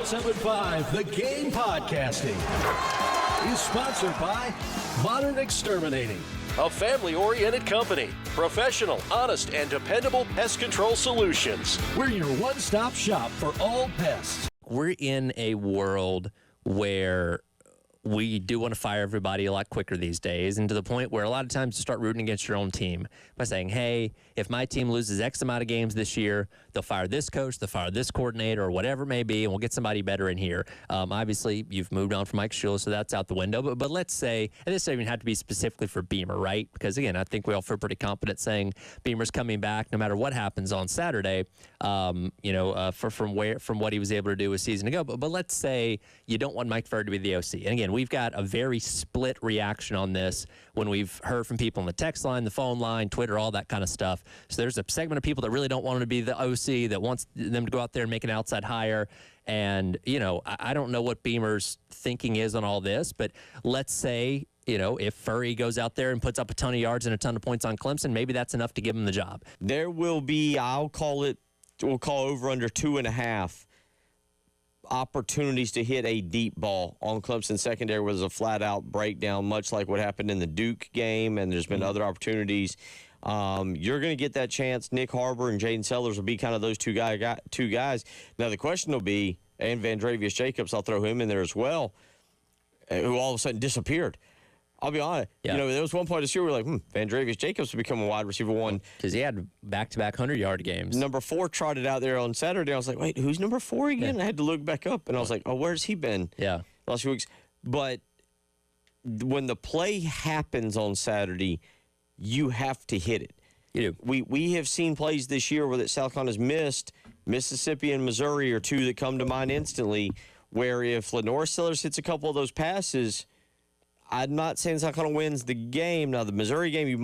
107.5 The Game Podcasting is sponsored by Modern Exterminating, a family-oriented company. Professional, honest, and dependable pest control solutions. We're your one-stop shop for all pests. We're in a world where we do want to fire everybody a lot quicker these days, and to the point where a lot of times you start rooting against your own team by saying, hey, if my team loses X amount of games this year, they'll fire this coach, they'll fire this coordinator, or whatever it may be, and we'll get somebody better in here. Obviously, you've moved on from Mike Shula, so that's out the window. But let's say, and this doesn't even have to be specifically for Beamer, right? Because, again, I think we all feel pretty confident saying Beamer's coming back no matter what happens on Saturday, from what he was able to do a season ago. But let's say you don't want Mike Furr to be the OC. And, again, we've got a very split reaction on this when we've heard from people on the text line, the phone line, Twitter, all that kind of stuff. So there's a segment of people that really don't want him to be the OC, that wants them to go out there and make an outside hire. And, I don't know what Beamer's thinking is on all this, but let's say, if Furry goes out there and puts up a ton of yards and a ton of points on Clemson, maybe that's enough to give him the job. There will be, we'll call over under 2.5 opportunities to hit a deep ball on Clemson secondary was a flat-out breakdown, much like what happened in the Duke game, and there's been other opportunities. You're going to get that chance. Nick Harbor and Jaden Sellers will be kind of those two guys. Now, the question will be, and Vandravius Jacobs, I'll throw him in there as well, who all of a sudden disappeared. I'll be honest. Yeah. There was one point this year where we're like, Vandravius Jacobs will become a wide receiver one. Because he had back-to-back 100-yard games. Number 4 trotted out there on Saturday. I was like, wait, who's number 4 again? I had to look back up, and I was like, oh, where's he been? Yeah. Last few weeks. But when the play happens on Saturday, you have to hit it. You do. We have seen plays this year where that South Carolina has missed. Mississippi and Missouri are two that come to mind instantly, where if LaNorris Sellers hits a couple of those passes, I'm not saying South Carolina wins the game. Now, the Missouri game, you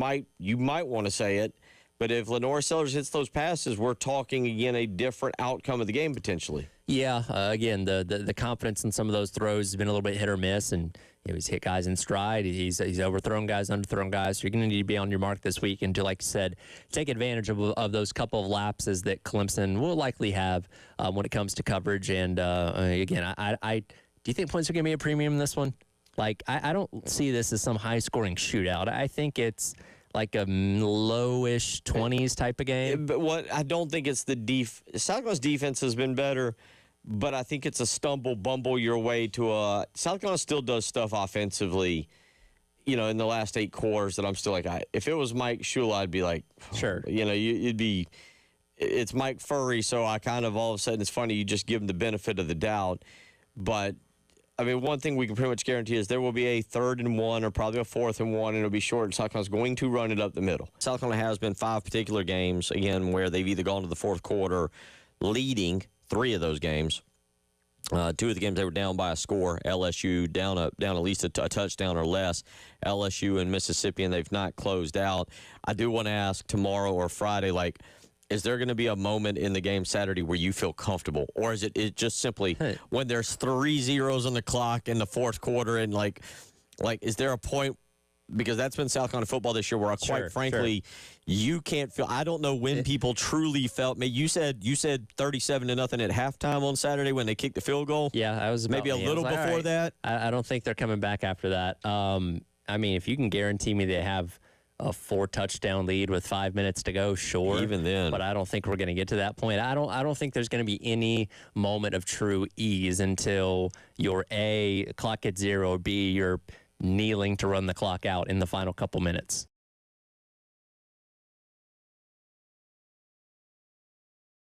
might want to say it, but if LaNorris Sellers hits those passes, we're talking, again, a different outcome of the game potentially. Yeah, again, the confidence in some of those throws has been a little bit hit or miss, and he's hit guys in stride. He's overthrown guys, underthrown guys. So you're going to need to be on your mark this week and to, like you said, take advantage of those couple of lapses that Clemson will likely have when it comes to coverage. And, again, I do you think points are going to be a premium in this one? Like, I don't see this as some high-scoring shootout. I think it's like a lowish 20s type of game. But I don't think it's the South Carolina's defense has been better, but I think it's a bumble your way to a South Carolina still does stuff offensively, in the last 8 quarters that I'm still like, if it was Mike Shula, I'd be like, sure. It's Mike Furry, so I kind of all of a sudden, it's funny, you just give him the benefit of the doubt. But one thing we can pretty much guarantee is there will be a 3rd and 1 or probably a 4th and 1, and it'll be short, and South Carolina's going to run it up the middle. South Carolina has been 5 particular games, again, where they've either gone to the 4th quarter leading 3 of those games. 2 of the games they were down by a score. LSU down at least a touchdown or less. LSU and Mississippi, and they've not closed out. I do want to ask tomorrow or Friday, is there going to be a moment in the game Saturday where you feel comfortable? Or is it just simply when there's 3 zeros on the clock in the 4th quarter and, is there a point? Because that's been South Carolina football this year where, quite frankly, you can't feel – I don't know when people truly felt – you said 37-0 at halftime on Saturday when they kicked the field goal. Yeah, I was maybe a little before that. I don't think they're coming back after that. If you can guarantee me they have – a 4-touchdown lead with 5 minutes to go, sure. Even then. But I don't think we're going to get to that point. I don't think there's going to be any moment of true ease until you're A, clock at 0, B, you're kneeling to run the clock out in the final couple minutes.